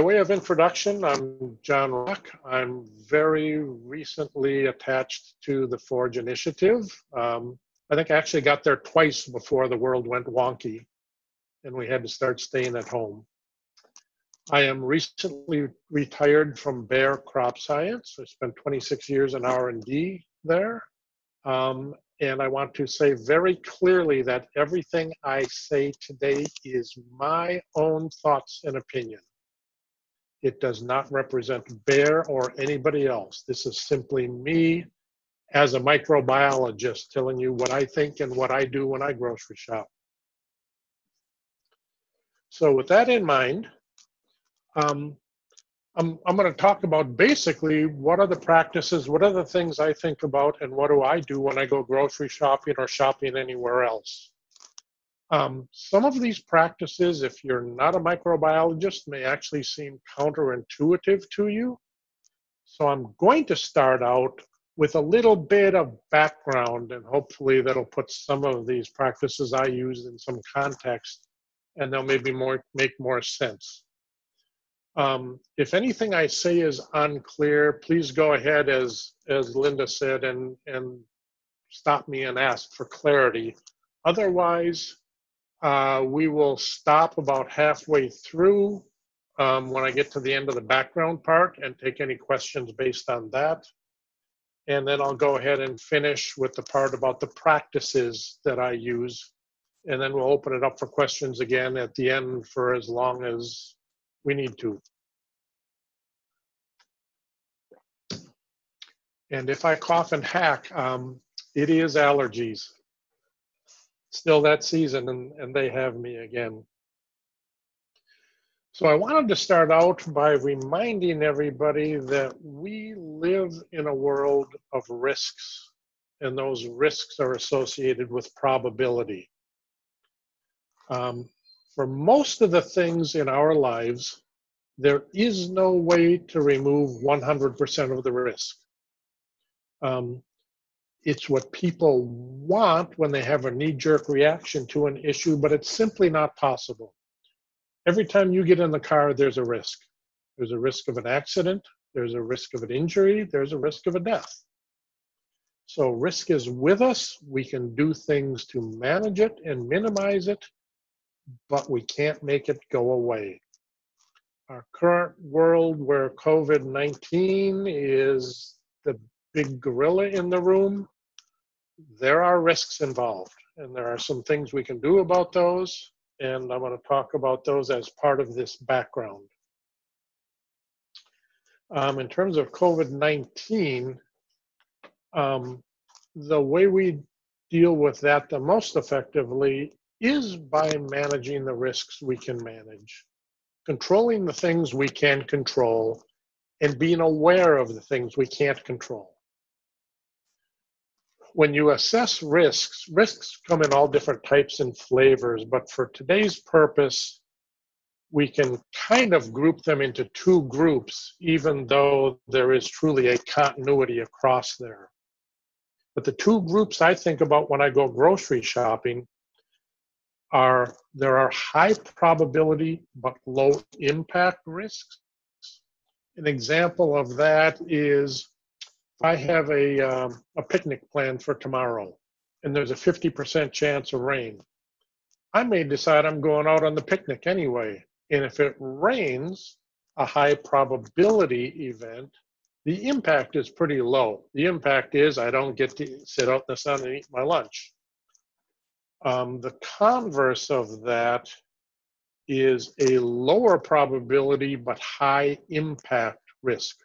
By way of introduction, I'm John Rock. I'm very recently attached to the Forge initiative. I think I actually got there twice before the world went wonky and we had to start staying at home. I am recently retired from Bayer Crop Science. I spent 26 years in R&D there. And I want to say very clearly that everything I say today is my own thoughts and opinion. It does not represent Bayer or anybody else. This is simply me as a microbiologist telling you what I think and what I do when I grocery shop. So with that in mind, I'm going to talk about basically what are the practices, what are the things I think about, and what do I do when I go grocery shopping or shopping anywhere else. Some of these practices, if you're not a microbiologist, may actually seem counterintuitive to you. So I'm going to start out with a little bit of background, and hopefully that'll put some of these practices I use in some context, and they'll maybe make more sense. If anything I say is unclear, please go ahead, as Linda said, and stop me and ask for clarity. Otherwise, we will stop about halfway through when I get to the end of the background part and take any questions based on that. And then I'll go ahead and finish with the part about the practices that I use. And then we'll open it up for questions again at the end for as long as we need to. And if I cough and hack, it is allergies. Still that season, and they have me again. So I wanted to start out by reminding everybody that we live in a world of risks, and those risks are associated with probability. For most of the things in our lives, there is no way to remove 100% of the risk. It's what people want when they have a knee-jerk reaction to an issue, but it's simply not possible. Every time you get in the car, there's a risk. There's a risk of an accident, there's a risk of an injury, there's a risk of a death. So risk is with us. We can do things to manage it and minimize it, but we can't make it go away. Our current world, where COVID-19 is the big gorilla in the room, there are risks involved, and there are some things we can do about those, and I'm going to talk about those as part of this background. In terms of COVID-19, the way we deal with that the most effectively is by managing the risks we can manage, controlling the things we can control, and being aware of the things we can't control. When you assess risks, risks come in all different types and flavors, but for today's purpose, we can kind of group them into two groups, even though there is truly a continuity across there. But the two groups I think about when I go grocery shopping are, there are high probability but low impact risks. An example of that is, if I have a picnic planned for tomorrow and there's a 50% chance of rain, I may decide I'm going out on the picnic anyway. And if it rains, a high probability event, the impact is pretty low. The impact is I don't get to sit out in the sun and eat my lunch. The converse of that is a lower probability but high impact risk.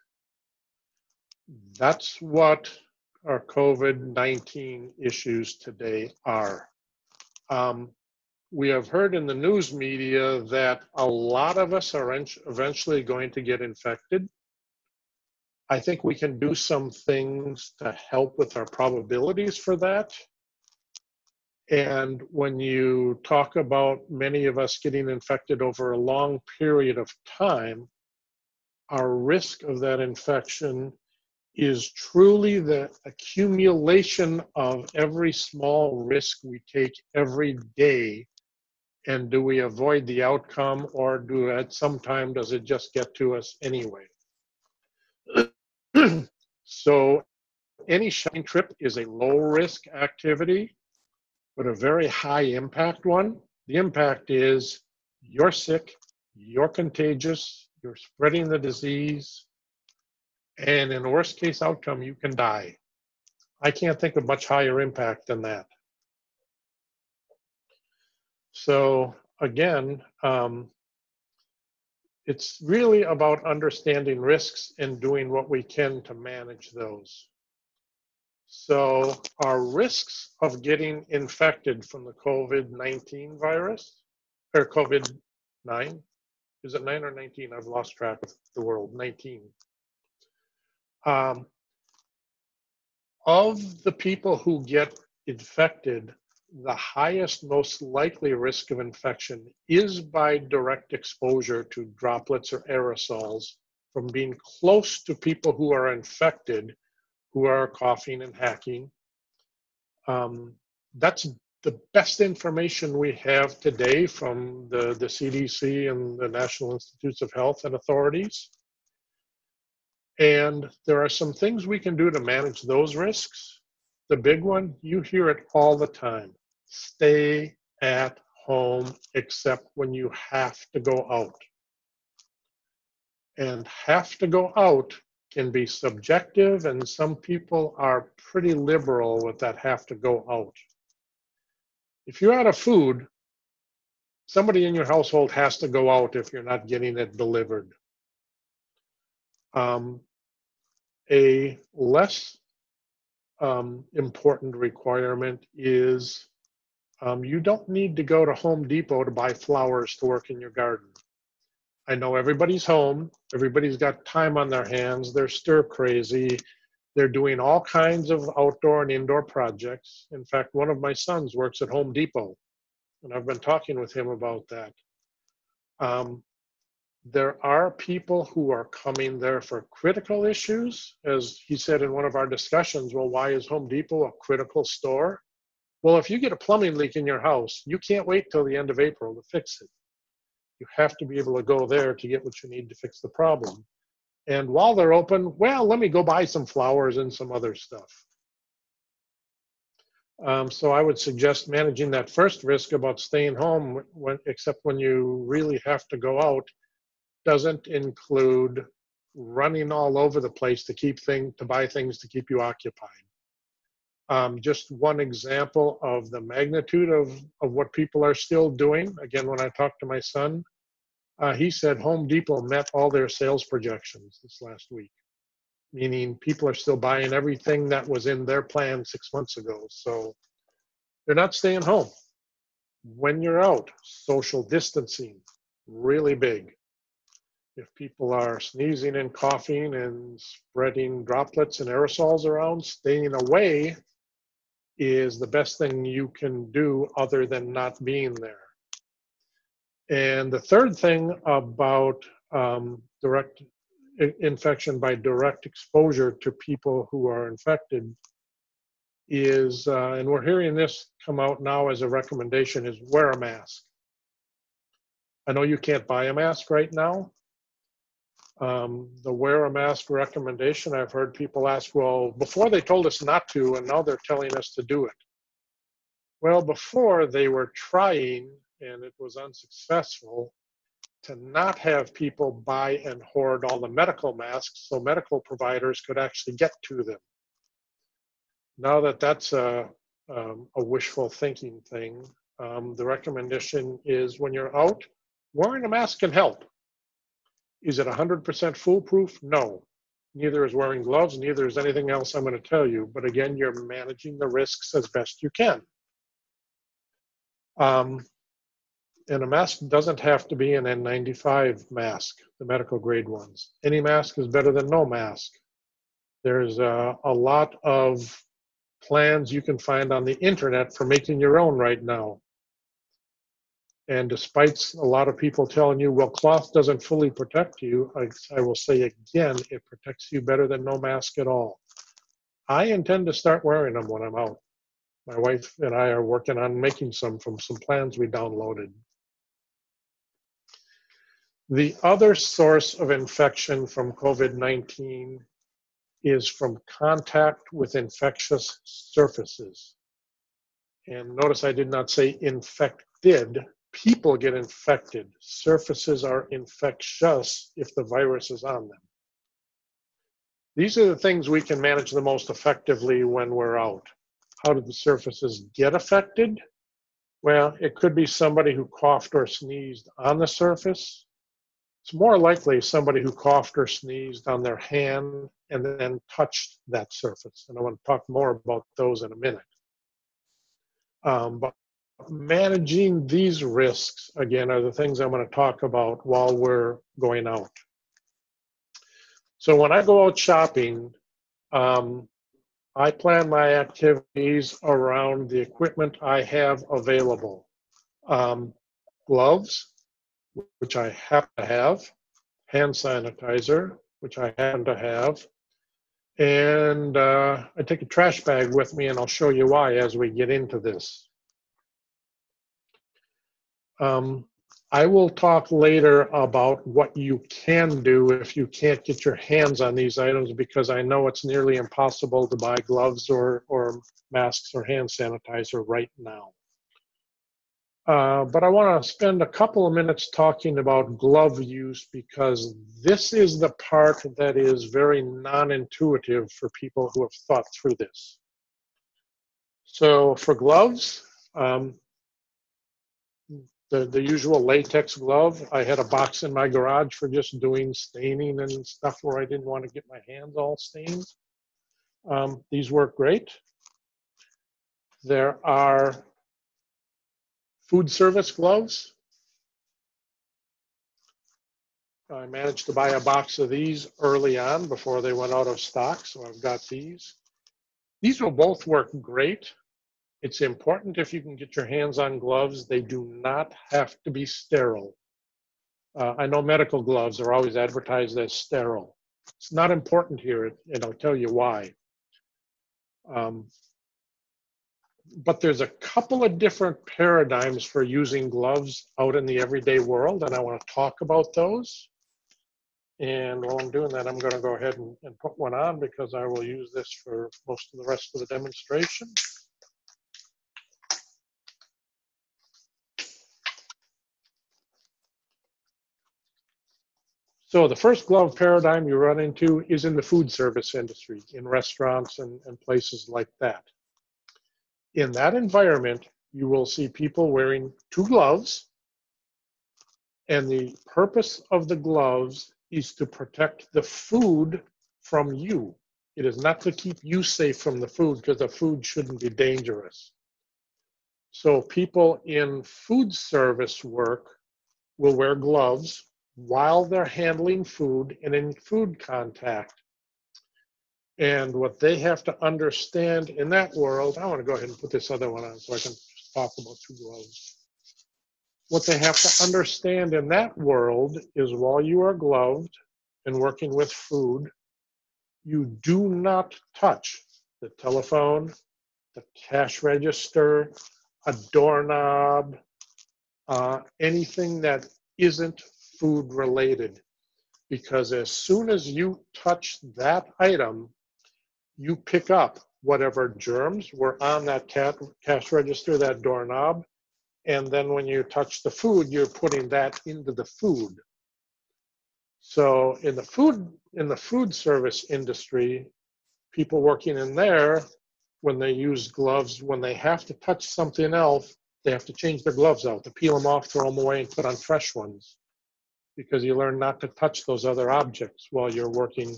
That's what our COVID-19 issues today are. We have heard in the news media that a lot of us are eventually going to get infected. I think we can do some things to help with our probabilities for that. And when you talk about many of us getting infected over a long period of time, our risk of that infection is truly the accumulation of every small risk we take every day And do we avoid the outcome, or at some time does it just get to us anyway? So any shopping trip is a low risk activity, but a very high impact one. The impact is you're sick, you're contagious, you're spreading the disease, and in the worst case outcome, you can die. I can't think of much higher impact than that. So again, it's really about understanding risks and doing what we can to manage those. So our risks of getting infected from the COVID-19 virus, or COVID-9, is it 9 or 19? I've lost track of the world, 19. Of the people who get infected, the highest, most likely risk of infection is by direct exposure to droplets or aerosols from being close to people who are infected, who are coughing and hacking. That's the best information we have today from the CDC and the National Institutes of Health and authorities. And there are some things we can do to manage those risks. The big one, you hear it all the time. Stay at home except when you have to go out. And have to go out can be subjective, and some people are pretty liberal with that have to go out. If you're out of food, somebody in your household has to go out if you're not getting it delivered. A less important requirement is you don't need to go to Home Depot to buy flowers to work in your garden. I know everybody's home, everybody's got time on their hands, they're stir crazy, they're doing all kinds of outdoor and indoor projects. In fact, one of my sons works at Home Depot, and I've been talking with him about that. There are people who are coming there for critical issues. As he said in one of our discussions, well, why is Home Depot a critical store? Well, if you get a plumbing leak in your house, you can't wait till the end of April to fix it. You have to be able to go there to get what you need to fix the problem. And while they're open, well, let me go buy some flowers and some other stuff. So I would suggest managing that first risk about staying home, except when you really have to go out, doesn't include running all over the place to buy things to keep you occupied. Just one example of the magnitude of what people are still doing. Again, when I talked to my son, he said Home Depot met all their sales projections this last week, meaning people are still buying everything that was in their plan 6 months ago. So they're not staying home. When you're out, social distancing, really big. If people are sneezing and coughing and spreading droplets and aerosols around, staying away is the best thing you can do other than not being there. And the third thing about direct infection by direct exposure to people who are infected is, and we're hearing this come out now as a recommendation, is wear a mask. I know you can't buy a mask right now. The wear a mask recommendation, I've heard people ask, well, before they told us not to, and now they're telling us to do it. Well, before they were trying, and it was unsuccessful, to not have people buy and hoard all the medical masks so medical providers could actually get to them. Now that that's a wishful thinking thing, the recommendation is when you're out, wearing a mask can help. Is it 100% foolproof? No. Neither is wearing gloves, neither is anything else I'm going to tell you. But again, you're managing the risks as best you can. And a mask doesn't have to be an N95 mask, the medical grade ones. Any mask is better than no mask. There's a lot of plans you can find on the internet for making your own right now. And despite a lot of people telling you, well, cloth doesn't fully protect you, I will say again, it protects you better than no mask at all. I intend to start wearing them when I'm out. My wife and I are working on making some from some plans we downloaded. The other source of infection from COVID-19 is from contact with infectious surfaces. And notice I did not say infected. People get infected. Surfaces are infectious if the virus is on them. These are the things we can manage the most effectively when we're out. How do the surfaces get affected? Well, it could be somebody who coughed or sneezed on the surface. It's more likely somebody who coughed or sneezed on their hand and then touched that surface. And I want to talk more about those in a minute. But managing these risks, again, are the things I'm going to talk about while we're going out. So when I go out shopping, I plan my activities around the equipment I have available. Gloves, which I happen to have, hand sanitizer, which I happen to have, and I take a trash bag with me, and I'll show you why as we get into this. I will talk later about what you can do if you can't get your hands on these items, because I know it's nearly impossible to buy gloves or masks or hand sanitizer right now. But I want to spend a couple of minutes talking about glove use, because this is the part that is very non-intuitive for people who have thought through this. So for gloves, the usual latex glove. I had a box in my garage for just doing staining and stuff where I didn't want to get my hands all stained. These work great. There are food service gloves. I managed to buy a box of these early on before they went out of stock, so I've got these. These will both work great. It's important if you can get your hands on gloves, they do not have to be sterile. I know medical gloves are always advertised as sterile. It's not important here, and I'll tell you why. But there's a couple of different paradigms for using gloves out in the everyday world, and I want to talk about those. And while I'm doing that, I'm going to go ahead and put one on, because I will use this for most of the rest of the demonstration. So the first glove paradigm you run into is in the food service industry, in restaurants and places like that. In that environment, you will see people wearing two gloves, and the purpose of the gloves is to protect the food from you. It is not to keep you safe from the food, because the food shouldn't be dangerous. So people in food service work will wear gloves while they're handling food and in food contact. And what they have to understand in that world, I want to go ahead and put this other one on so I can just talk about two gloves. What they have to understand in that world is, while you are gloved and working with food, you do not touch the telephone, the cash register, a doorknob, anything that isn't food related. Because as soon as you touch that item, you pick up whatever germs were on that cash register, that doorknob, and then when you touch the food, you're putting that into the food. So in the food service industry, people working in there, when they use gloves, when they have to touch something else, they have to change their gloves out, to peel them off, throw them away, and put on fresh ones, because you learn not to touch those other objects while you're working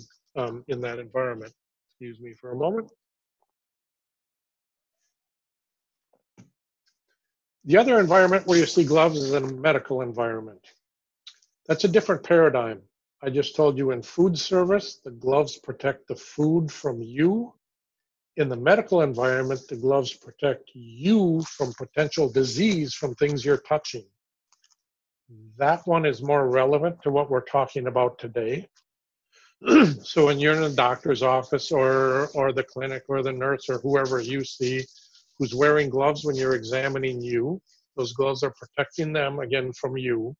in that environment. Excuse me for a moment. The other environment where you see gloves is in a medical environment. That's a different paradigm. I just told you, in food service, the gloves protect the food from you. In the medical environment, the gloves protect you from potential disease from things you're touching. That one is more relevant to what we're talking about today. So when you're in a doctor's office or the clinic or the nurse or whoever you see who's wearing gloves when you're examining you, those gloves are protecting them, again, from you.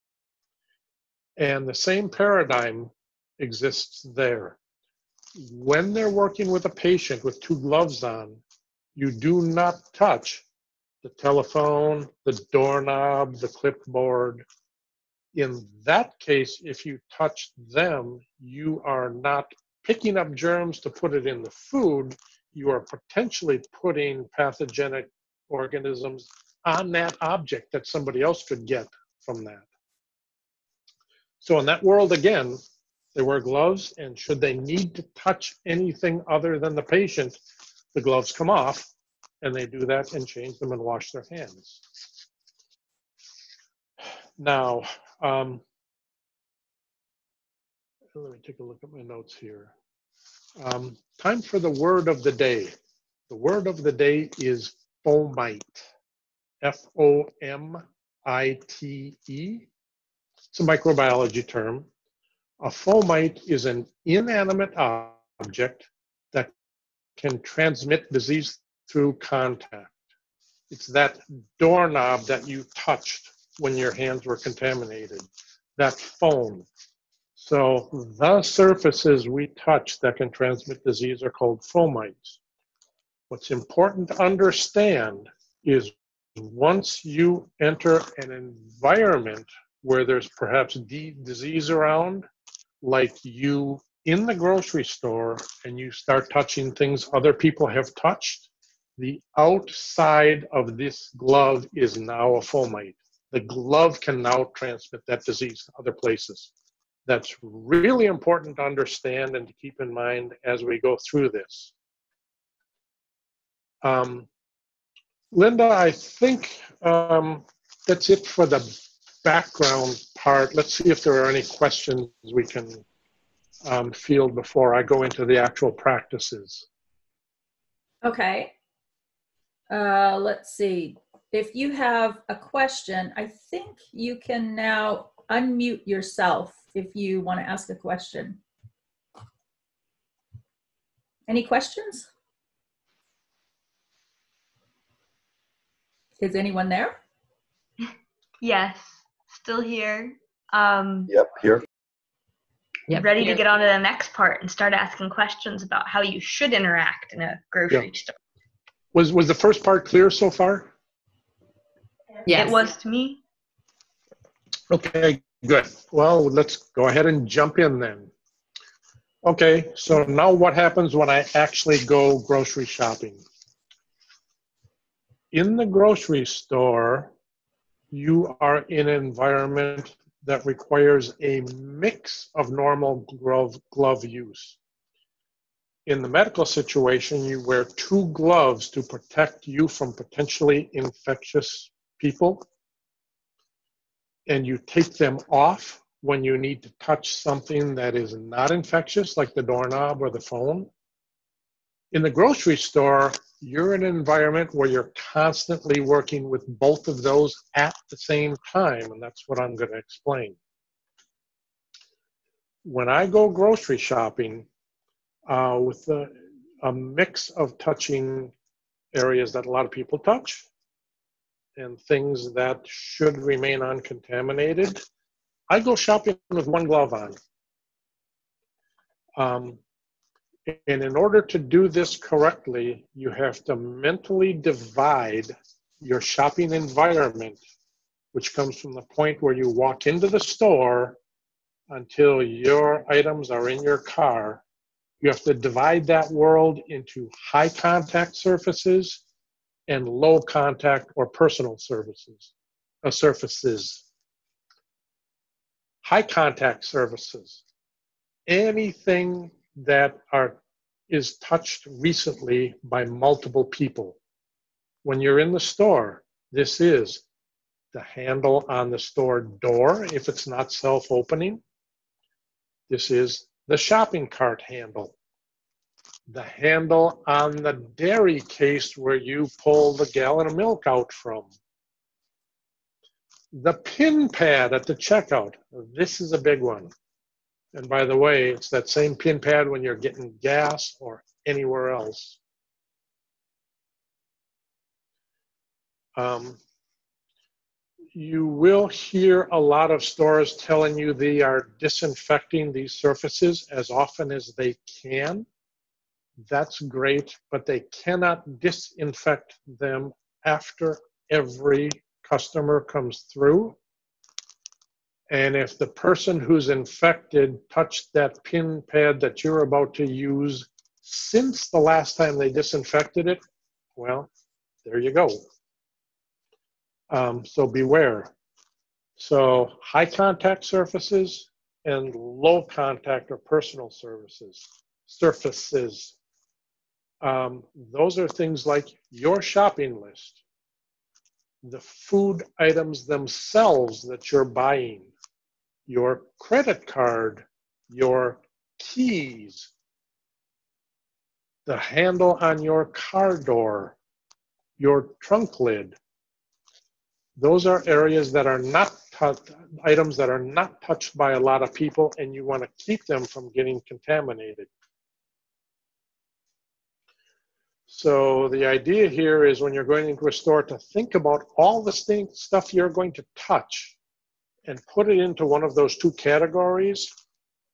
And the same paradigm exists there. When they're working with a patient with 2 gloves on, you do not touch the telephone, the doorknob, the clipboard. In that case, if you touch them, you are not picking up germs to put it in the food. You are potentially putting pathogenic organisms on that object that somebody else could get from that. So in that world, again, they wear gloves, and should they need to touch anything other than the patient, the gloves come off, and they do that and change them and wash their hands. Now, let me take a look at my notes here. Time for the word of the day. The word of the day is fomite. F-O-M-I-T-E. It's a microbiology term. A fomite is an inanimate object that can transmit disease through contact. It's that doorknob that you touched when your hands were contaminated, that phone. So the surfaces we touch that can transmit disease are called fomites. What's important to understand is once you enter an environment where there's perhaps disease around, like you in the grocery store, and you start touching things other people have touched, the outside of this glove is now a fomite. The glove can now transmit that disease to other places. That's really important to understand and to keep in mind as we go through this. Linda, I think that's it for the background part. Let's see if there are any questions we can field before I go into the actual practices. Okay. Let's see. If you have a question, I think you can now unmute yourself if you want to ask a question. Any questions? Is anyone there? Yes, still here. Yep, here. Yep, ready to get on to the next part and start asking questions about how you should interact in a grocery store. Was the first part clear so far? Yes. It was to me. Okay, good. Well, let's go ahead and jump in then. Okay, so now what happens when I actually go grocery shopping? In the grocery store, you are in an environment that requires a mix of normal glove use. In the medical situation, you wear 2 gloves to protect you from potentially infectious people, and you take them off when you need to touch something that is not infectious, like the doorknob or the phone. In the grocery store, you're in an environment where you're constantly working with both of those at the same time, and that's what I'm going to explain. When I go grocery shopping, with a mix of touching areas that a lot of people touch and things that should remain uncontaminated, I go shopping with 1 glove on. And in order to do this correctly, you have to mentally divide your shopping environment, which comes from the point where you walk into the store until your items are in your car. You have to divide that world into high contact surfaces and low contact or personal surfaces. High contact surfaces, anything that is touched recently by multiple people. When you're in the store, this is the handle on the store door if it's not self-opening. This is the shopping cart handle. The handle on the dairy case where you pull the gallon of milk out from. The pin pad at the checkout. This is a big one. And by the way, it's that same pin pad when you're getting gas or anywhere else. You will hear a lot of stores telling you they are disinfecting these surfaces as often as they can. That's great, but they cannot disinfect them after every customer comes through. And if the person who's infected touched that pin pad that you're about to use since the last time they disinfected it, well, there you go. So beware. So high contact surfaces and low contact or personal surfaces. Those are things like your shopping list, the food items themselves that you're buying, your credit card, your keys, the handle on your car door, your trunk lid. Those are areas that are not items that are not touched by a lot of people, and you want to keep them from getting contaminated. So the idea here is when you're going into a store to think about all the stuff you're going to touch and put it into one of those two categories.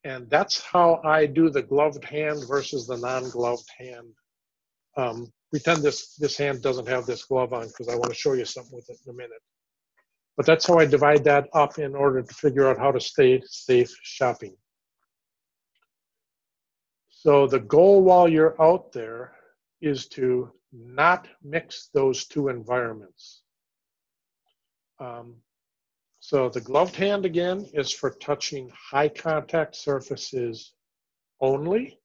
And that's how I do the gloved hand versus the non-gloved hand. Pretend this hand doesn't have this glove on because I want to show you something with it in a minute. But that's how I divide that up in order to figure out how to stay safe shopping. So the goal while you're out there is to not mix those two environments. So the gloved hand, again, is for touching high contact surfaces only.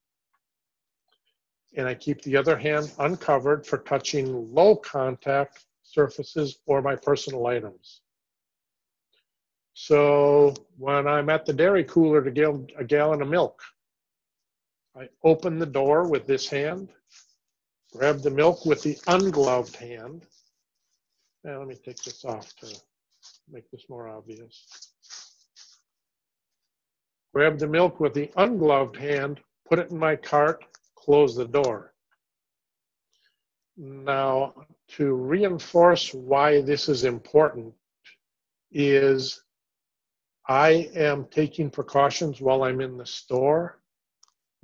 And I keep the other hand uncovered for touching low contact surfaces or my personal items. So when I'm at the dairy cooler to get a gallon of milk, I open the door with this hand, grab the milk with the ungloved hand. Now let me take this off to make this more obvious. Grab the milk with the ungloved hand, put it in my cart, close the door. Now, to reinforce why this is important is I am taking precautions while I'm in the store.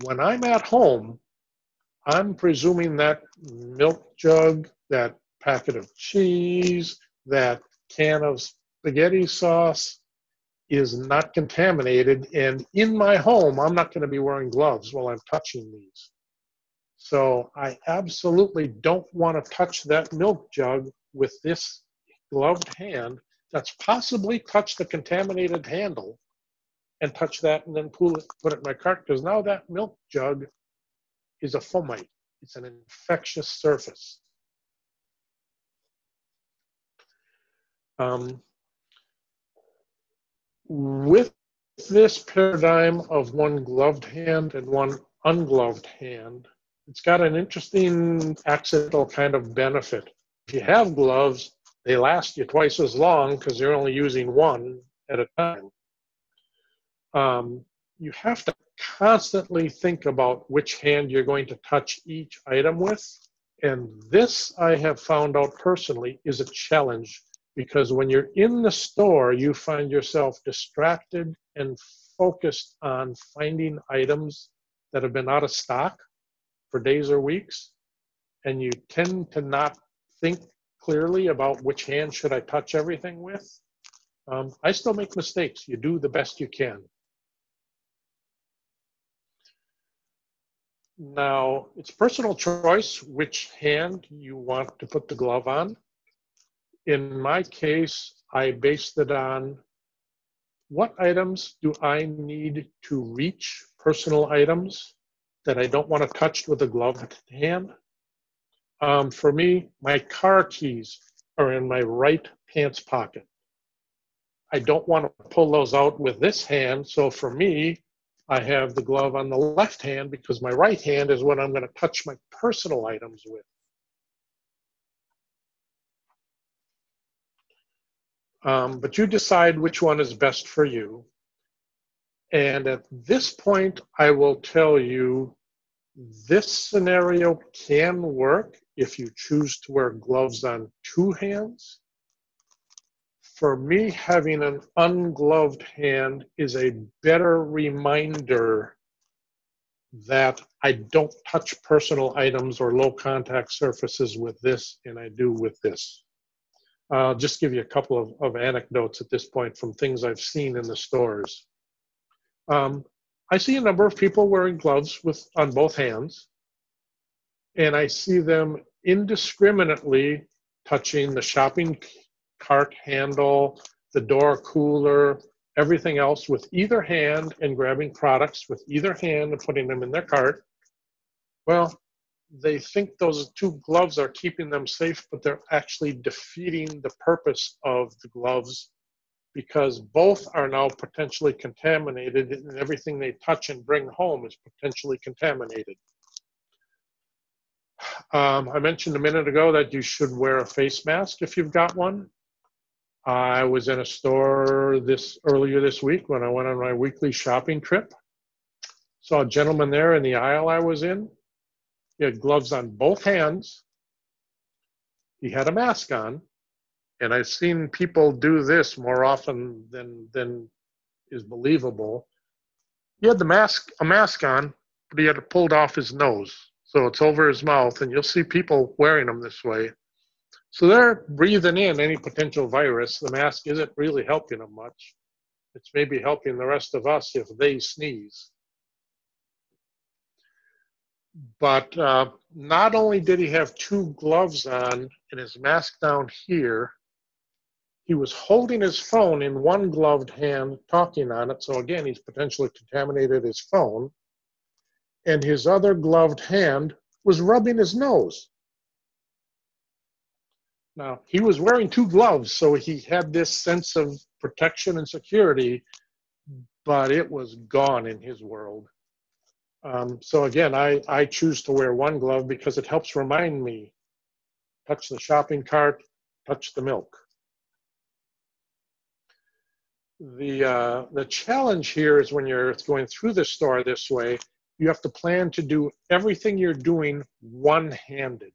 When I'm at home, I'm presuming that milk jug, that packet of cheese, that can of spaghetti sauce is not contaminated. And in my home, I'm not going to be wearing gloves while I'm touching these. So I absolutely don't want to touch that milk jug with this gloved hand that's possibly touched the contaminated handle and touch that and then put it in my cart, because now that milk jug is a fomite. It's an infectious surface. With this paradigm of one gloved hand and one ungloved hand, it's got an interesting accidental kind of benefit. If you have gloves, they last you twice as long because you're only using one at a time. You have to constantly think about which hand you're going to touch each item with. And this, I have found out personally, is a challenge, because when you're in the store, you find yourself distracted and focused on finding items that have been out of stock for days or weeks. And you tend to not think clearly about which hand should I touch everything with. I still make mistakes. You do the best you can. Now, it's personal choice which hand you want to put the glove on. In my case, I based it on what items do I need to reach, personal items that I don't want to touch with a gloved hand. For me, my car keys are in my right pants pocket. I don't want to pull those out with this hand, so for me, I have the glove on the left hand because my right hand is what I'm going to touch my personal items with. But you decide which one is best for you. And at this point, I will tell you this scenario can work if you choose to wear gloves on two hands. for me, having an ungloved hand is a better reminder that I don't touch personal items or low contact surfaces with this, and I do with this. I'll just give you a couple of anecdotes at this point from things I've seen in the stores. I see a number of people wearing gloves on both hands, and I see them indiscriminately touching the shopping cart handle, the door cooler, everything else with either hand, and grabbing products with either hand and putting them in their cart. Well, they think those two gloves are keeping them safe, but they're actually defeating the purpose of the gloves, because both are now potentially contaminated, and everything they touch and bring home is potentially contaminated. I mentioned a minute ago that you should wear a face mask if you've got one. I was in a store earlier this week when I went on my weekly shopping trip. Saw a gentleman there in the aisle I was in. He had gloves on both hands. He had a mask on. And I've seen people do this more often than is believable. He had a mask on, but he had it pulled off his nose. So it's over his mouth, and you'll see people wearing them this way. So they're breathing in any potential virus. The mask isn't really helping them much. It's maybe helping the rest of us if they sneeze. But not only did he have two gloves on and his mask down here, he was holding his phone in one gloved hand, talking on it. So again, he's potentially contaminated his phone. And his other gloved hand was rubbing his nose. Now, he was wearing two gloves, so he had this sense of protection and security, but it was gone in his world. So again, I choose to wear one glove because it helps remind me, touch the shopping cart, touch the milk. The challenge here is when you're going through the store this way, you have to plan to do everything you're doing one-handed.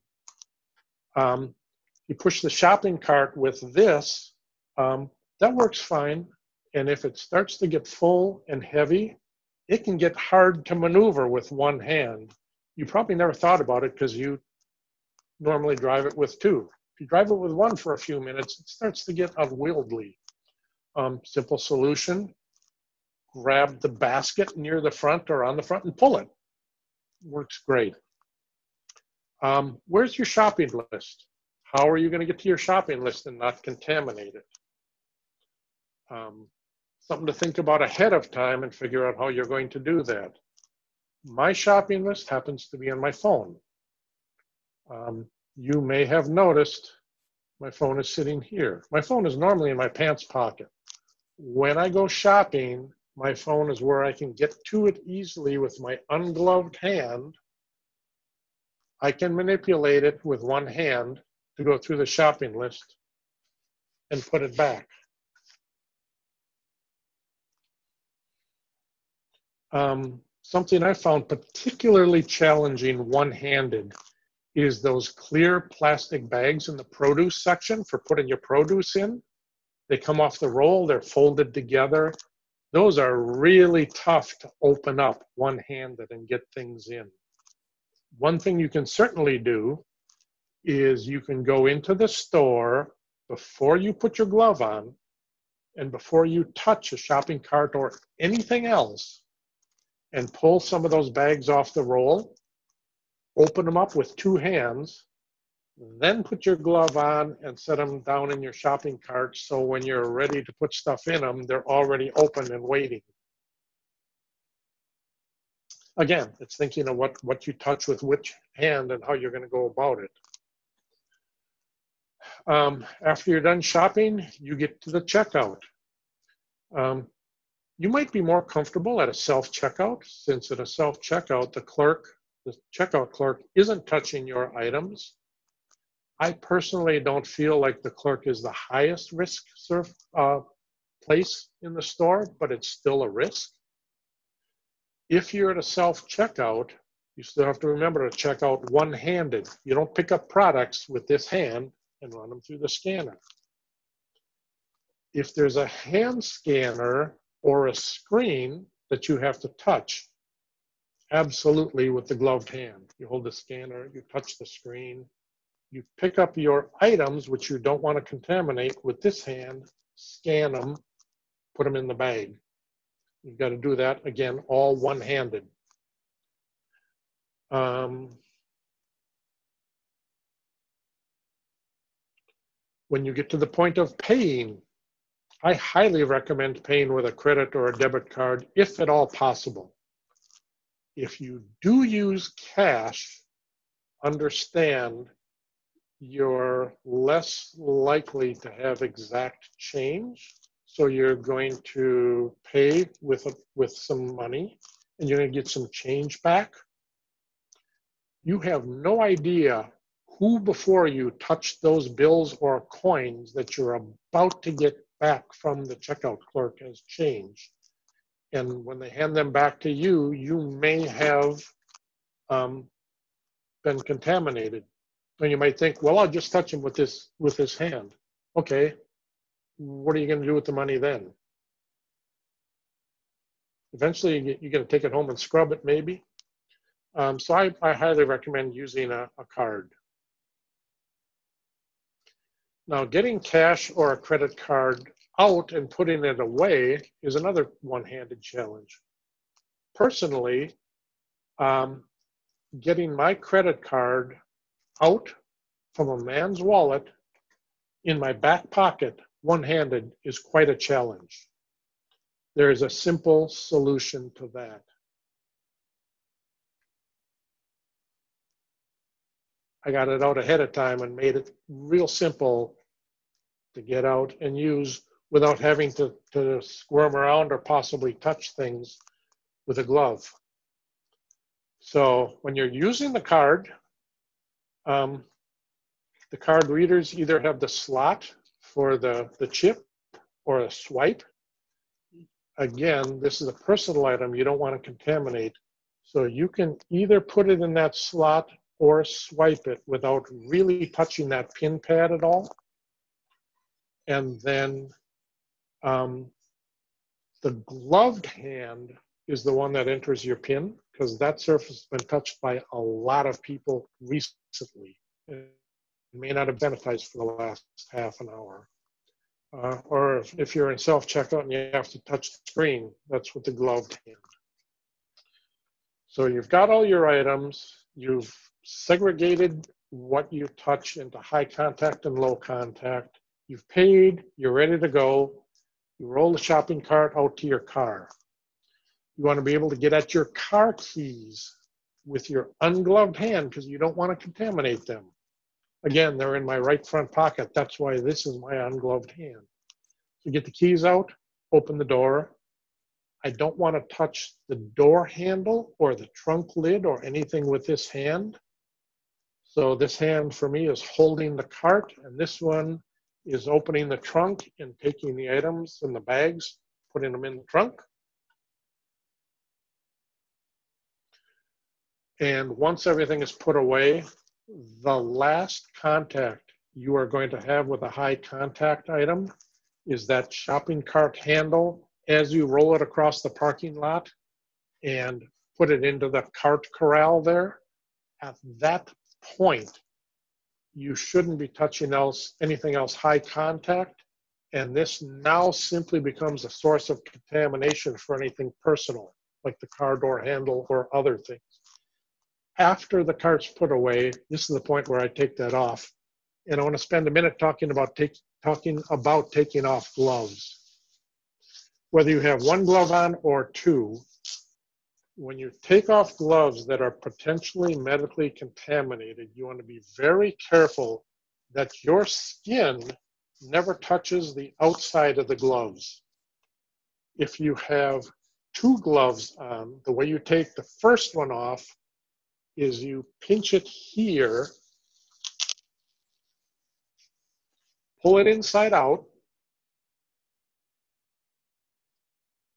You push the shopping cart with this, that works fine. And if it starts to get full and heavy, it can get hard to maneuver with one hand. You probably never thought about it because you normally drive it with two. If you drive it with one for a few minutes, it starts to get unwieldy. Simple solution, grab the basket near the front or on the front and pull it. Works great. Where's your shopping list? How are you going to get to your shopping list and not contaminate it? Something to think about ahead of time and figure out how you're going to do that. My shopping list happens to be on my phone. You may have noticed my phone is sitting here. My phone is normally in my pants pocket. When I go shopping, my phone is where I can get to it easily with my ungloved hand. I can manipulate it with one hand to go through the shopping list and put it back. Something I found particularly challenging one-handed is those clear plastic bags in the produce section for putting your produce in. They come off the roll, they're folded together. Those are really tough to open up one-handed and get things in. One thing you can certainly do is you can go into the store before you put your glove on and before you touch a shopping cart or anything else and pull some of those bags off the roll, open them up with two hands, then put your glove on and set them down in your shopping cart so when you're ready to put stuff in them, they're already open and waiting. Again, it's thinking of what you touch with which hand and how you're going to go about it. After you're done shopping, you get to the checkout. You might be more comfortable at a self-checkout, since at a self-checkout, the checkout clerk isn't touching your items. I personally don't feel like the clerk is the highest risk place in the store, but it's still a risk. If you're at a self-checkout, you still have to remember to check out one-handed. You don't pick up products with this hand and run them through the scanner. If there's a hand scanner or a screen that you have to touch, absolutely with the gloved hand. You hold the scanner, you touch the screen, you pick up your items which you don't want to contaminate with this hand, scan them, put them in the bag. You've got to do that, again, all one-handed. When you get to the point of paying, I highly recommend paying with a credit or a debit card, if at all possible. If you do use cash, understand you're less likely to have exact change. So you're going to pay with some money, and you're going to get some change back. You have no idea who before you touched those bills or coins that you're about to get back from the checkout clerk as change. And when they hand them back to you, you may have been contaminated. And you might think, well, I'll just touch them with this hand. Okay, what are you going to do with the money then? Eventually, you're going to take it home and scrub it, maybe. So I highly recommend using a card. Now, getting cash or a credit card out and putting it away is another one-handed challenge. Personally, getting my credit card out from a man's wallet in my back pocket, one-handed, is quite a challenge. There is a simple solution to that. I got it out ahead of time and made it real simple to get out and use without having to squirm around or possibly touch things with a glove. So when you're using the card readers either have the slot for the chip or a swipe. Again, this is a personal item you don't want to contaminate. So you can either put it in that slot or swipe it without really touching that pin pad at all. And then the gloved hand is the one that enters your pin, because that surface has been touched by a lot of people recently. It may not have been sanitized for the last half an hour. Or if you're in self-checkout and you have to touch the screen, that's with the gloved hand. So you've got all your items, you've segregated what you touch into high contact and low contact, you've paid, you're ready to go, you roll the shopping cart out to your car. You want to be able to get at your car keys with your ungloved hand because you don't want to contaminate them. Again, they're in my right front pocket. That's why this is my ungloved hand. So get the keys out, open the door. I don't want to touch the door handle or the trunk lid or anything with this hand. So this hand for me is holding the cart, and this one is opening the trunk and taking the items and the bags, putting them in the trunk. And once everything is put away, the last contact you are going to have with a high contact item is that shopping cart handle as you roll it across the parking lot and put it into the cart corral there. At that point, you shouldn't be touching anything else high contact, and this now simply becomes a source of contamination for anything personal, like the car door handle or other things. After the cart's put away, this is the point where I take that off, and I want to spend a minute talking about taking off gloves. Whether you have one glove on or two, when you take off gloves that are potentially medically contaminated, you want to be very careful that your skin never touches the outside of the gloves. If you have two gloves on, the way you take the first one off is you pinch it here, pull it inside out,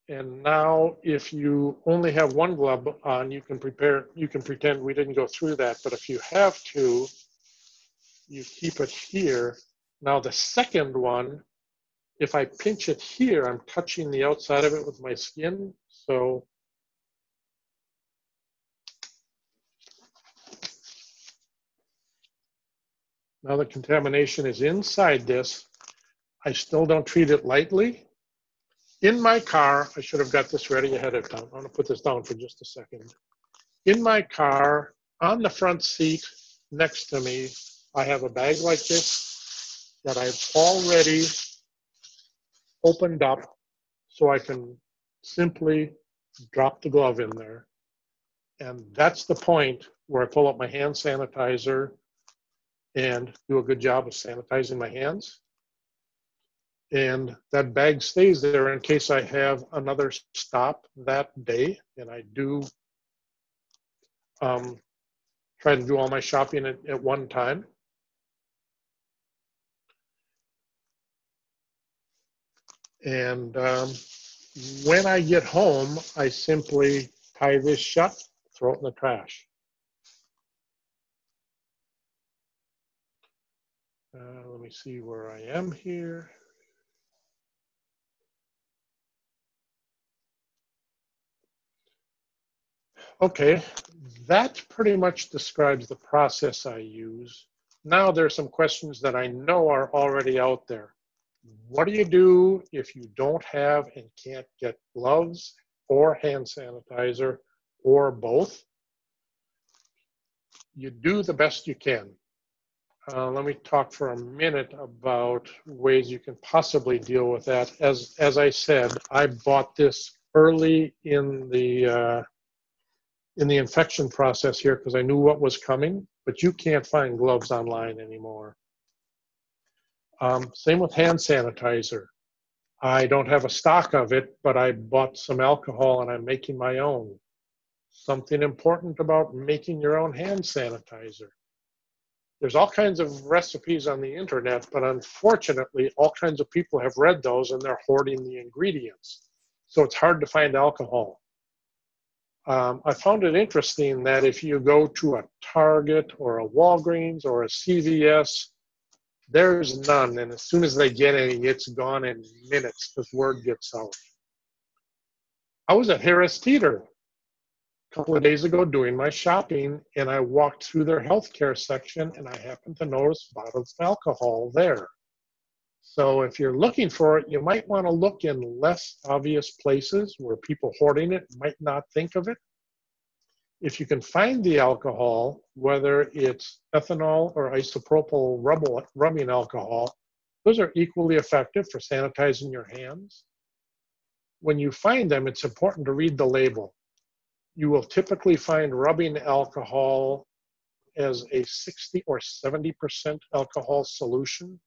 and now if you only have one glove on, you can pretend we didn't go through that, but if you have two, you keep it here. Now the second one if I pinch it here, I'm touching the outside of it with my skin. So now the contamination is inside this. I still don't treat it lightly. In my car, I should have got this ready ahead of time. I'm going to put this down for just a second. In my car, on the front seat next to me, I have a bag like this that I've already opened up so I can simply drop the glove in there. And that's the point where I pull up my hand sanitizer and do a good job of sanitizing my hands. And that bag stays there in case I have another stop that day. And I do try to do all my shopping at one time. And when I get home, I simply tie this shut, throw it in the trash. Let me see where I am here. Okay, that pretty much describes the process I use. Now there's some questions that I know are already out there. What do you do if you don't have and can't get gloves or hand sanitizer or both? You do the best you can. Let me talk for a minute about ways you can possibly deal with that. As I said, I bought this early in the infection process here because I knew what was coming, but you can't find gloves online anymore. Same with hand sanitizer. I don't have a stock of it, but I bought some alcohol and I'm making my own. Something important about making your own hand sanitizer. There's all kinds of recipes on the internet, but unfortunately, all kinds of people have read those and they're hoarding the ingredients. So it's hard to find alcohol. I found it interesting that if you go to a Target or a Walgreens or a CVS, there's none. And as soon as they get any, it's gone in minutes because word gets out. I was at Harris Teeter a couple of days ago doing my shopping, and I walked through their healthcare section, and I happened to notice bottles of alcohol there. So if you're looking for it, you might want to look in less obvious places where people hoarding it might not think of it. If you can find the alcohol, whether it's ethanol or isopropyl rubbing alcohol, those are equally effective for sanitizing your hands. When you find them, it's important to read the label. You will typically find rubbing alcohol as a 60 or 70% alcohol solution.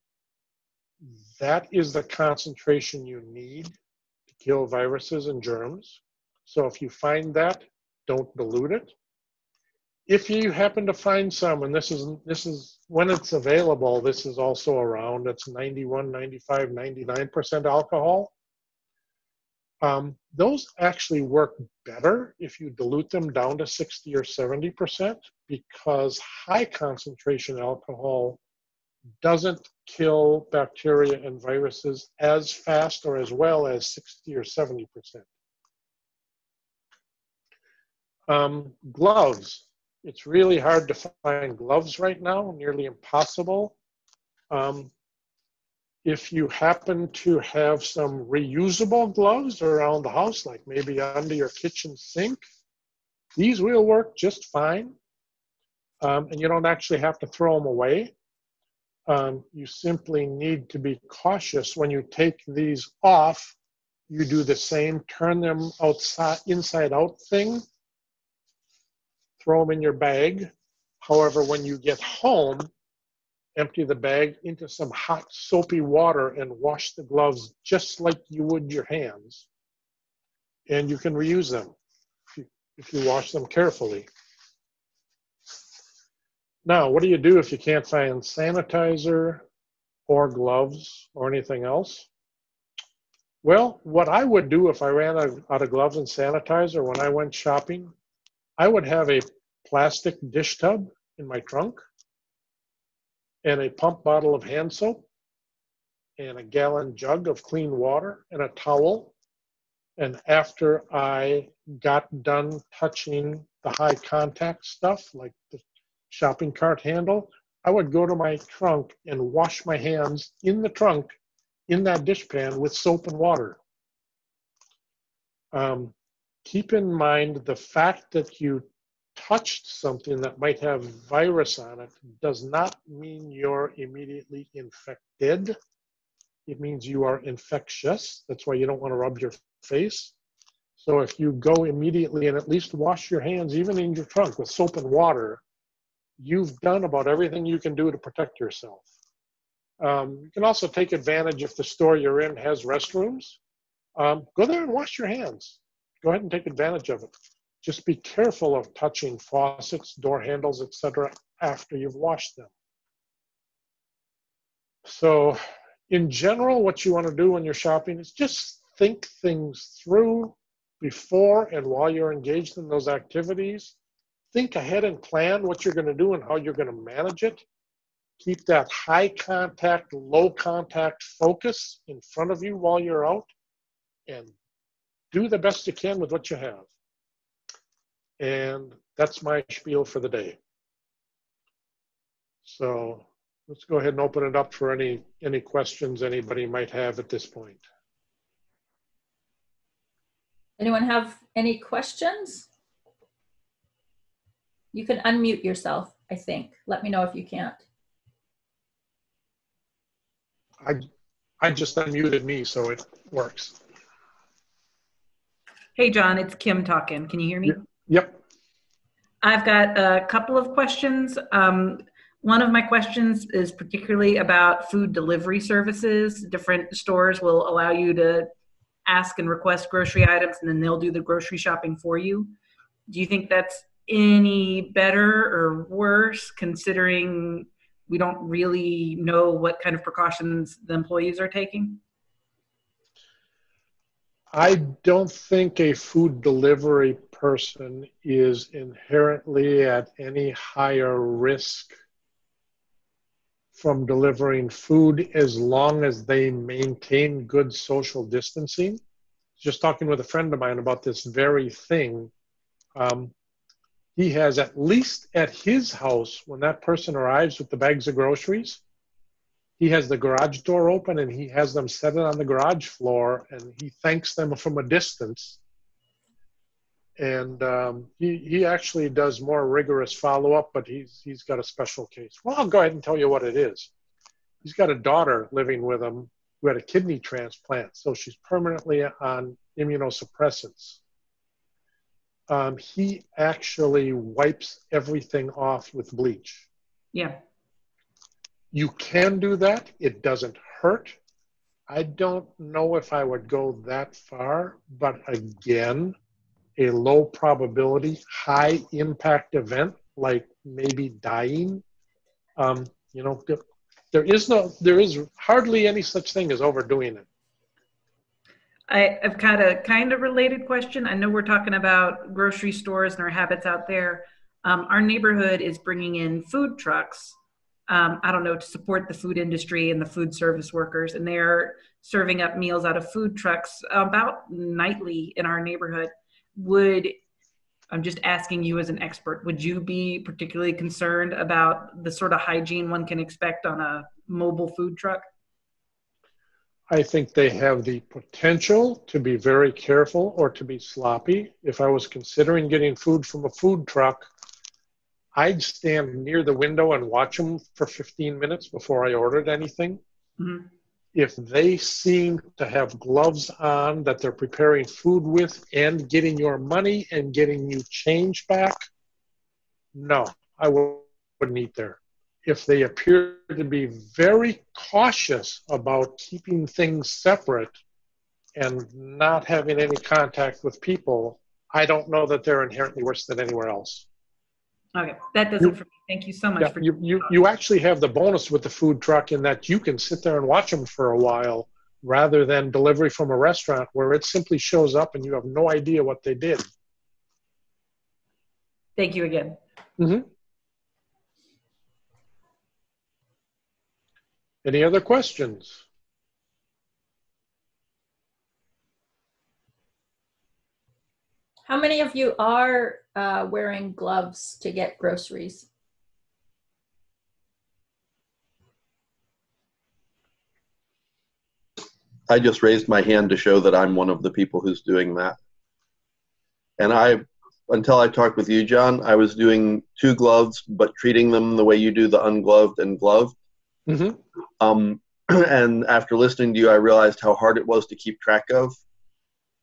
That is the concentration you need to kill viruses and germs. So if you find that, don't dilute it. If you happen to find some, and this is when it's available, this is also around, it's 91, 95, 99% alcohol. Those actually work better if you dilute them down to 60 or 70% because high concentration alcohol doesn't kill bacteria and viruses as fast or as well as 60 or 70%. Gloves. It's really hard to find gloves right now, nearly impossible. If you happen to have some reusable gloves around the house, like maybe under your kitchen sink, these will work just fine. And you don't actually have to throw them away. You simply need to be cautious when you take these off. You do the same, turn them outside, inside out thing, throw them in your bag. However, when you get home, empty the bag into some hot soapy water and wash the gloves just like you would your hands. And you can reuse them if you wash them carefully. Now, what do you do if you can't find sanitizer or gloves or anything else? Well, what I would do if I ran out of gloves and sanitizer when I went shopping, I would have a plastic dish tub in my trunk and a pump bottle of hand soap. and a gallon jug of clean water and a towel. And after I got done touching the high contact stuff, like the shopping cart handle, I would go to my trunk and wash my hands in the trunk in that dishpan with soap and water. Keep in mind the fact that you touched something that might have virus on it does not mean you're immediately infected. It means you are infectious. That's why you don't want to rub your face. So if you go immediately and at least wash your hands, even in your trunk, with soap and water, you've done about everything you can do to protect yourself. You can also take advantage if the store you're in has restrooms. Go there and wash your hands. Go ahead and take advantage of it. Just be careful of touching faucets, door handles, etc. after you've washed them. So in general, what you want to do when you're shopping is just think things through before and while you're engaged in those activities. Think ahead and plan what you're going to do and how you're going to manage it. Keep that high contact, low contact focus in front of you while you're out, and do the best you can with what you have. And that's my spiel for the day. So let's go ahead and open it up for any questions anybody might have at this point. Anyone have any questions? You can unmute yourself, I think. Let me know if you can't. I just unmuted me, so it works. Hey, John, it's Kim talking. Can you hear me? Yep. I've got a couple of questions. One of my questions is particularly about food delivery services. Different stores will allow you to ask and request grocery items, and then they'll do the grocery shopping for you. Do you think that's any better or worse, considering we don't really know what kind of precautions the employees are taking? I don't think a food delivery person is inherently at any higher risk from delivering food as long as they maintain good social distancing. Just talking with a friend of mine about this very thing. He has, at least at his house, when that person arrives with the bags of groceries, he has the garage door open and he has them set it on the garage floor, and he thanks them from a distance. And he actually does more rigorous follow-up, but he's got a special case. Well, I'll go ahead and tell you what it is. He's got a daughter living with him who had a kidney transplant, so she's permanently on immunosuppressants. He actually wipes everything off with bleach. Yeah. You can do that. It doesn't hurt. I don't know if I would go that far, but again, a low probability, high impact event, like maybe dying, you know, there is hardly any such thing as overdoing it. I've got a kind of related question. I know we're talking about grocery stores and our habits out there. Our neighborhood is bringing in food trucks, I don't know, to support the food industry and the food service workers. And they're serving up meals out of food trucks about nightly in our neighborhood. I'm just asking you as an expert, would you be particularly concerned about the sort of hygiene one can expect on a mobile food truck? I think they have the potential to be very careful or to be sloppy. If I was considering getting food from a food truck, I'd stand near the window and watch them for 15 minutes before I ordered anything. Mm-hmm. If they seem to have gloves on that they're preparing food with and getting your money and getting you change back, no, I wouldn't eat there. If they appear to be very cautious about keeping things separate and not having any contact with people, I don't know that they're inherently worse than anywhere else. Okay, that does it for me. Thank you so much. Yeah, you actually have the bonus with the food truck in that you can sit there and watch them for a while rather than delivery from a restaurant where it simply shows up and you have no idea what they did. Thank you again. Mm-hmm. Any other questions? How many of you are wearing gloves to get groceries? I just raised my hand to show that I'm one of the people who's doing that. And until I talked with you, John, I was doing 2 gloves, but treating them the way you do the ungloved and gloved. Mm-hmm. And after listening to you, I realized how hard it was to keep track of.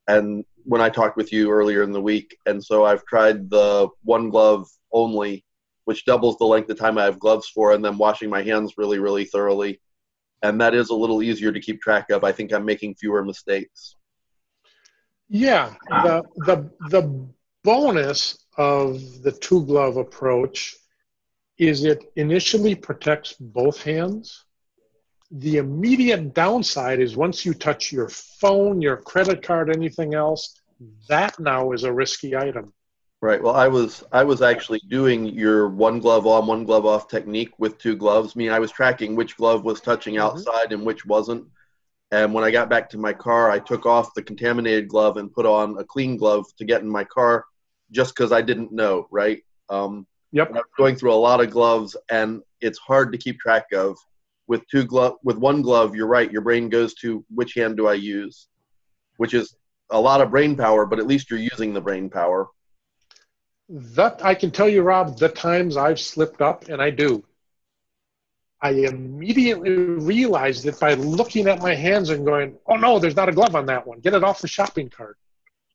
And when I talked with you earlier in the week, and so I've tried the 1 glove only, which doubles the length of time I have gloves for, and then washing my hands really, really thoroughly. And that is a little easier to keep track of. I think I'm making fewer mistakes. Yeah, the bonus of the 2-glove approach is it initially protects both hands. The immediate downside is once you touch your phone, your credit card, anything else, that now is a risky item. Right. Well, I was actually doing your 1 glove on, 1 glove off technique with 2 gloves. I mean, I was tracking which glove was touching outside and which wasn't. And when I got back to my car, I took off the contaminated glove and put on a clean glove to get in my car, just because I didn't know. Right. Yep. I was going through a lot of gloves, and it's hard to keep track of. With 1 glove, you're right. Your brain goes to which hand do I use, which is a lot of brain power, but at least you're using the brain power. That I can tell you, Rob, the times I've slipped up, and I do. I immediately realized it by looking at my hands and going, "Oh no, there's not a glove on that one. Get it off the shopping cart."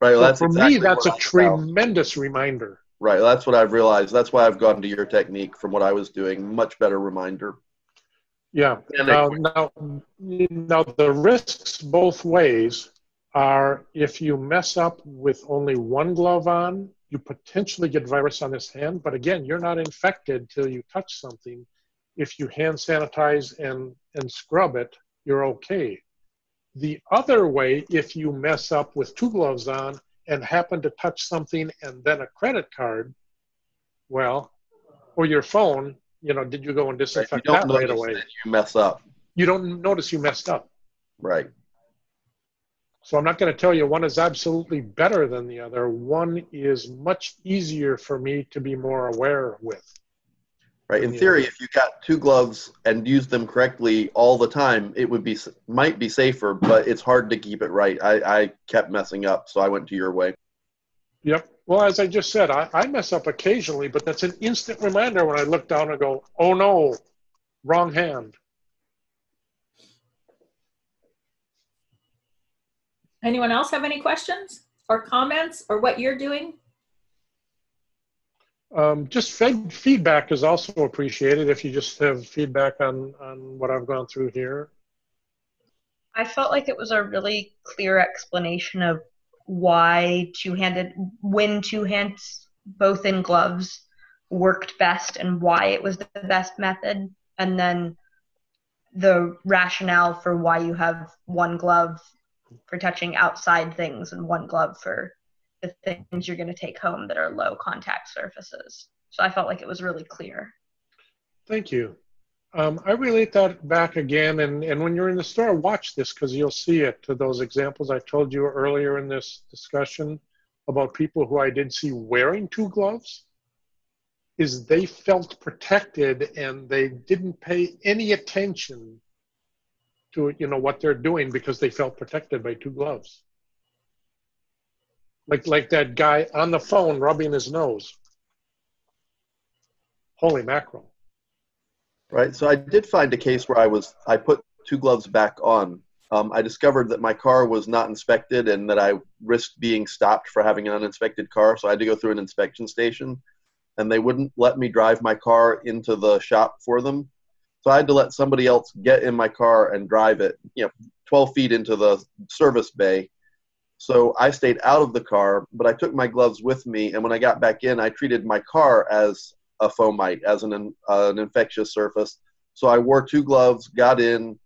Right. Well, So that's for exactly me, that's a what I found. tremendous reminder. Right. That's what I've realized. That's why I've gone to your technique from what I was doing. Much better reminder. Yeah. Now the risks both ways are if you mess up with only 1 glove on, you potentially get virus on this hand. But again, you're not infected till you touch something. If you hand sanitize and scrub it, you're okay. The other way, if you mess up with 2 gloves on and happen to touch something and then a credit card, well, or your phone, did you go and disinfect that right away? That you mess up. You don't notice you messed up. Right. So I'm not going to tell you one is absolutely better than the other. One is much easier for me to be more aware with. Right. In theory, if you got 2 gloves and used them correctly all the time, it might be safer, but it's hard to keep it right. I kept messing up, so I went to your way. Yep. Well, as I just said, I mess up occasionally, but that's an instant reminder when I look down and go, "Oh no, wrong hand." Anyone else have any questions or comments or what you're doing? Just feedback is also appreciated if you just have feedback on what I've gone through here. I felt like it was a really clear explanation of why when 2 hands both in gloves worked best and why it was the best method, and then the rationale for why you have 1 glove for touching outside things and 1 glove for the things you're going to take home that are low contact surfaces. So I felt like it was really clear. Thank you. I relate that back again, and when you're in the store, watch this because you'll see it to those examples I told you earlier in this discussion about people who I did see wearing 2 gloves, is they felt protected and they didn't pay any attention to what they're doing because they felt protected by 2 gloves. Like that guy on the phone rubbing his nose. Holy mackerel. Right. So I did find a case where I put 2 gloves back on. I discovered that my car was not inspected and that I risked being stopped for having an uninspected car. So I had to go through an inspection station, and they wouldn't let me drive my car into the shop for them. So I had to let somebody else get in my car and drive it, 12 feet into the service bay. So I stayed out of the car, but I took my gloves with me. And when I got back in, I treated my car as a fomite, as an infectious surface. So I wore 2 gloves, got in,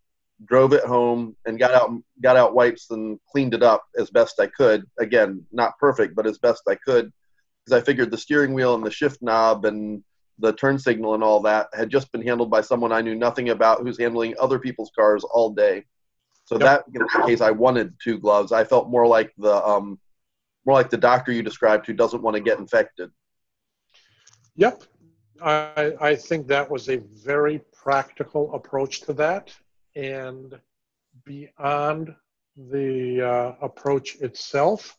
drove it home, and got out wipes and cleaned it up as best I could. Again, not perfect, but as best I could, because I figured the steering wheel and the shift knob and the turn signal and all that had just been handled by someone I knew nothing about, who's handling other people's cars all day. So that, in that case, I wanted 2 gloves. I felt more like the more like the doctor you described who doesn't want to get infected. Yep. I think that was a very practical approach to that. And beyond the approach itself,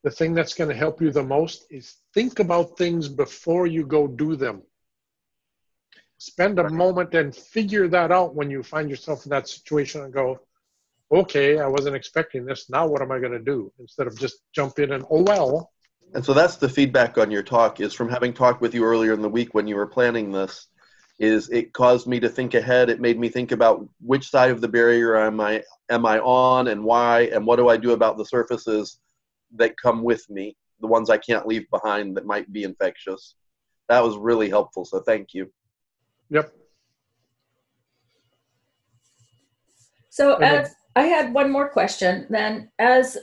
the thing that's going to help you the most is think about things before you go do them. Spend a moment and figure that out when you find yourself in that situation and go, okay, I wasn't expecting this. Now what am I going to do? Instead of just jump in and, oh, well. And so that's the feedback on your talk, is from having talked with you earlier in the week when you were planning this, is it caused me to think ahead. It made me think about which side of the barrier am I on, and why, and what do I do about the surfaces that come with me, the ones I can't leave behind that might be infectious. That was really helpful, so thank you. Yep. So as I had one more question then, as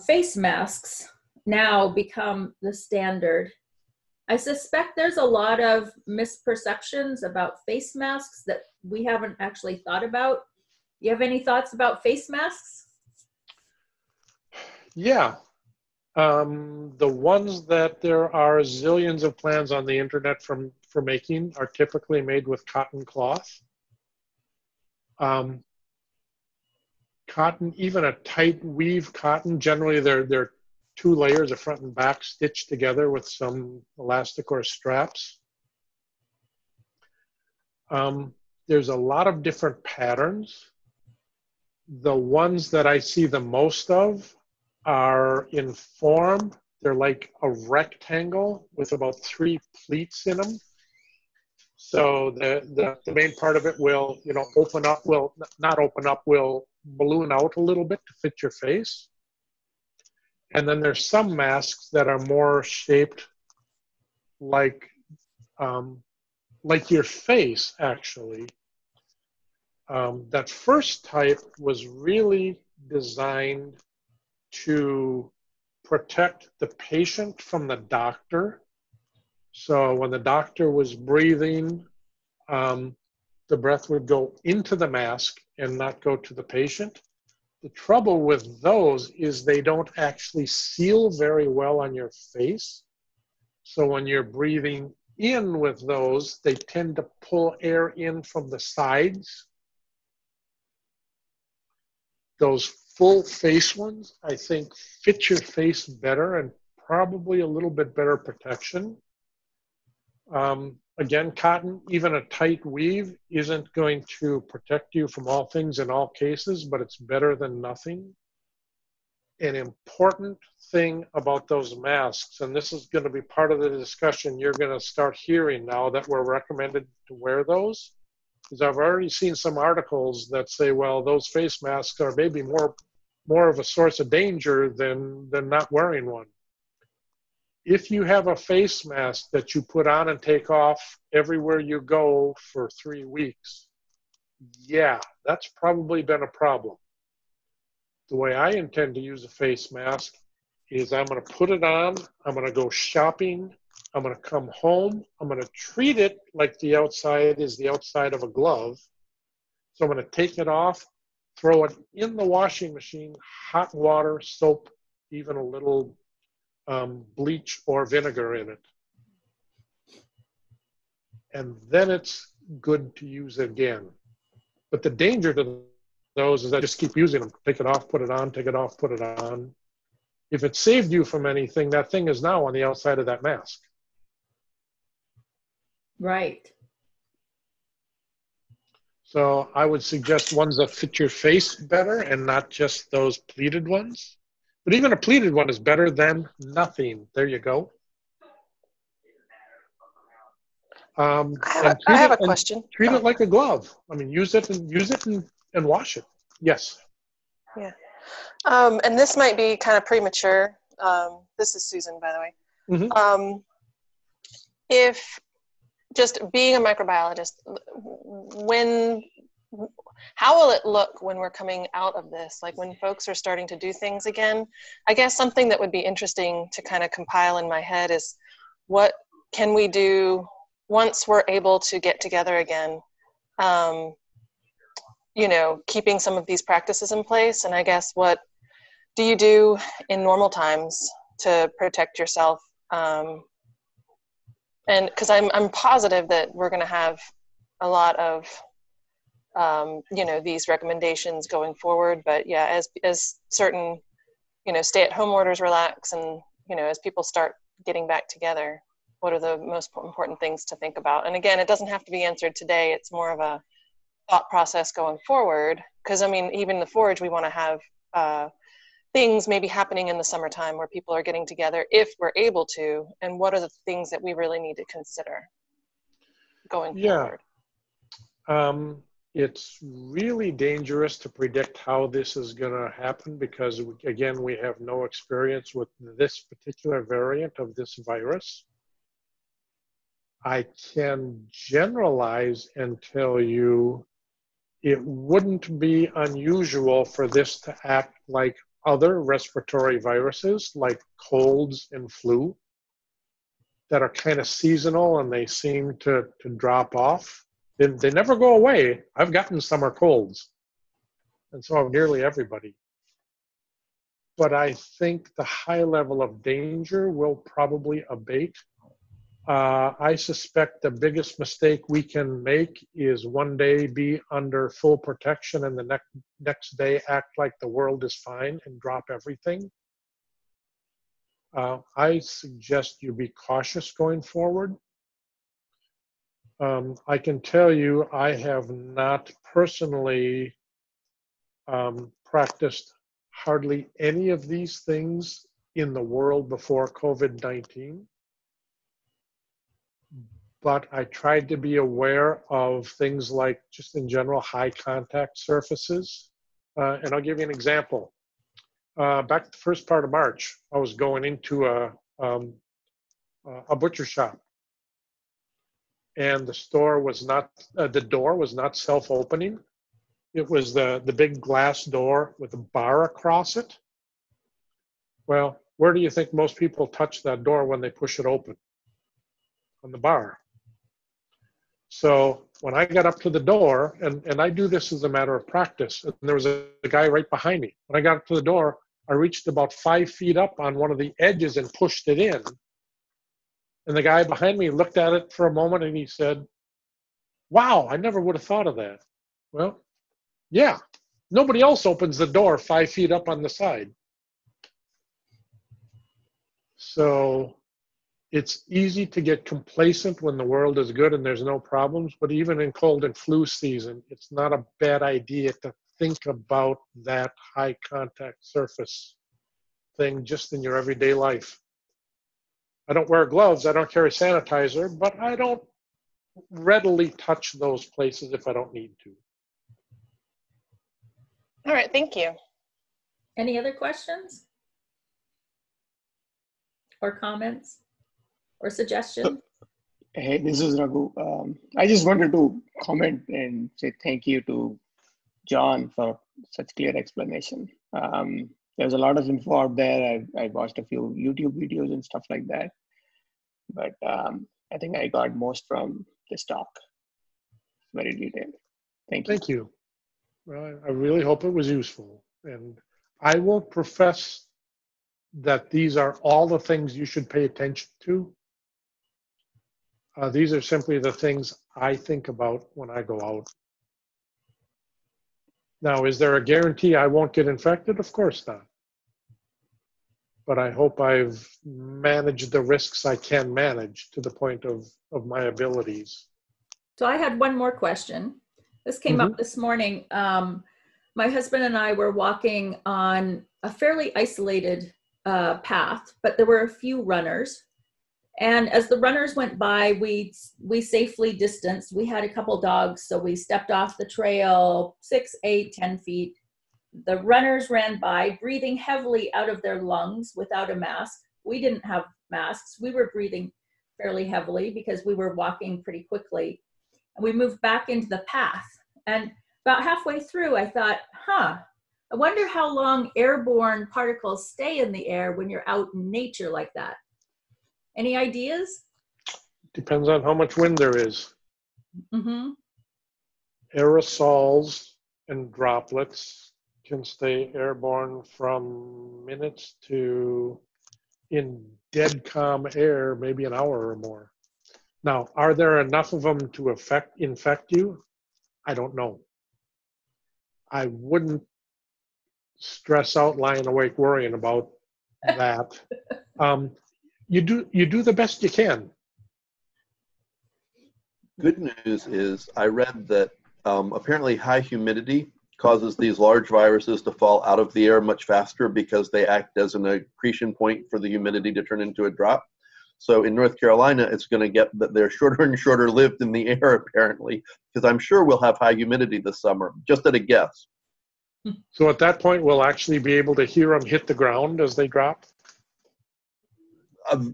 face masks now become the standard, I suspect there's a lot of misperceptions about face masks that we haven't actually thought about. You have any thoughts about face masks? Yeah. The ones that there are zillions of plans on the internet for making are typically made with cotton cloth. Cotton, even a tight weave cotton, generally they're 2 layers, a front and back, stitched together with some elastic or straps. There's a lot of different patterns. The ones that I see the most of are in form. They're like a rectangle with about 3 pleats in them. So the main part of it will, open up, will not open up, will balloon out a little bit to fit your face. And then there's some masks that are more shaped like your face, actually. That first type was really designed to protect the patient from the doctor. So when the doctor was breathing, the breath would go into the mask and not go to the patient. The trouble with those is they don't actually seal very well on your face. So when you're breathing in with those, they tend to pull air in from the sides. Those full face ones, I think, fit your face better and probably a little bit better protection. Again, cotton, even a tight weave, isn't going to protect you from all things in all cases, but it's better than nothing. An important thing about those masks, and this is going to be part of the discussion you're going to start hearing now that we're recommended to wear those, is I've already seen some articles that say, well, those face masks are maybe more of a source of danger than not wearing one. If you have a face mask that you put on and take off everywhere you go for 3 weeks, yeah, that's probably been a problem. The way I intend to use a face mask is I'm going to put it on, I'm going to go shopping, I'm going to come home, I'm going to treat it like the outside is the outside of a glove. So I'm going to take it off, throw it in the washing machine, hot water, soap, even a little bleach or vinegar in it. And then it's good to use again. But the danger to those is I just keep using them. Take it off, put it on, take it off, put it on. If it saved you from anything, that thing is now on the outside of that mask. Right. So I would suggest ones that fit your face better and not just those pleated ones. But even a pleated one is better than nothing. There you go. I have a question. Treat it like a glove. I mean, use it and wash it. Yes. Yeah. And this might be kind of premature. This is Susan, by the way. Mm-hmm. If just being a microbiologist, how will it look when we're coming out of this? Like when folks are starting to do things again? I guess something that would be interesting to kind of compile in my head is what can we do once we're able to get together again? Keeping some of these practices in place. And I guess what do you do in normal times to protect yourself. And because I'm positive that we're going to have a lot of these recommendations going forward. But yeah, as certain stay-at-home orders relax, and as people start getting back together, what are the most important things to think about? And again, it doesn't have to be answered today. It's more of a thought process going forward. Because even the Forge, we want to have things maybe happening in the summertime where people are getting together if we're able to, and what are the things that we really need to consider going forward. It's really dangerous to predict how this is going to happen because, again, we have no experience with this particular variant of this virus. I can generalize and tell you it wouldn't be unusual for this to act like other respiratory viruses, like colds and flu, that are kind of seasonal and they seem to drop off. They never go away. I've gotten summer colds, and so have nearly everybody. But I think the high level of danger will probably abate. I suspect the biggest mistake we can make is one day be under full protection and the next day act like the world is fine and drop everything. I suggest you be cautious going forward. I can tell you I have not personally practiced hardly any of these things in the world before COVID-19. But I tried to be aware of things like, just in general, high contact surfaces. And I'll give you an example. Back the first part of March, I was going into a butcher shop. And the store was not, the door was not self-opening. It was the big glass door with a bar across it. Well, where do you think most people touch that door when they push it open? On the bar. So when I got up to the door, and I do this as a matter of practice, and there was a guy right behind me. When I got up to the door, I reached about 5 feet up on one of the edges and pushed it in. And the guy behind me looked at it for a moment and he said, "Wow, I never would have thought of that." Well, yeah, nobody else opens the door 5 feet up on the side. So it's easy to get complacent when the world is good and there's no problems, but even in cold and flu season, it's not a bad idea to think about that high contact surface thing just in your everyday life. I don't wear gloves, I don't carry sanitizer, but I don't readily touch those places if I don't need to. All right, thank you. Any other questions or comments or suggestions? Hey, this is Raghu. I just wanted to comment and say thank you to John for such clear explanation. There's a lot of info out there. I watched a few YouTube videos and stuff like that. But I think I got most from this talk. Very detailed. Thank you. Thank you. Well, I really hope it was useful. And I won't profess that these are all the things you should pay attention to. These are simply the things I think about when I go out. Now, is there a guarantee I won't get infected? Of course not. But I hope I've managed the risks I can manage to the point of my abilities. So I had one more question. This came up this morning. My husband and I were walking on a fairly isolated path, but there were a few runners. And as the runners went by, we safely distanced. We had a couple dogs, so we stepped off the trail 6, 8, 10 feet. The runners ran by, breathing heavily out of their lungs without a mask. We didn't have masks. We were breathing fairly heavily because we were walking pretty quickly. And we moved back into the path. And about halfway through, I thought, I wonder how long airborne particles stay in the air when you're out in nature like that. Any ideas? Depends on how much wind there is. Mm-hmm. Aerosols and droplets can stay airborne from minutes to in dead calm air, maybe an hour or more. Now, are there enough of them to infect you? I don't know. I wouldn't stress out lying awake worrying about that. You do the best you can. Good news is I read that apparently high humidity causes these large viruses to fall out of the air much faster because they act as an accretion point for the humidity to turn into a drop. So in North Carolina, it's going to get that they're shorter and shorter lived in the air, apparently, because I'm sure we'll have high humidity this summer, just at a guess. So at that point, we'll actually be able to hear them hit the ground as they drop?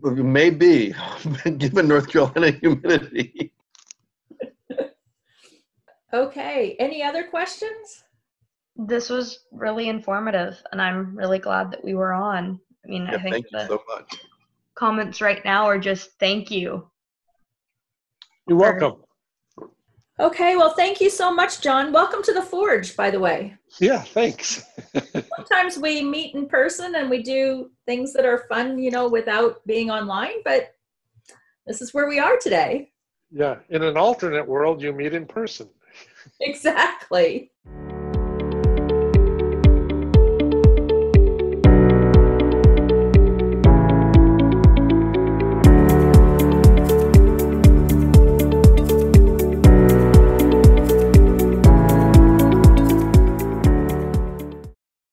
Maybe, given North Carolina humidity. Okay, any other questions? This was really informative, and I'm really glad that we were on. I mean, Yeah, I think thank you so much. comments right now are just thank you. You're welcome. Okay, well, thank you so much, John. Welcome to the Forge, by the way. Yeah, thanks. Sometimes we meet in person and we do things that are fun, you know, without being online, but this is where we are today. Yeah, in an alternate world, you meet in person. Exactly.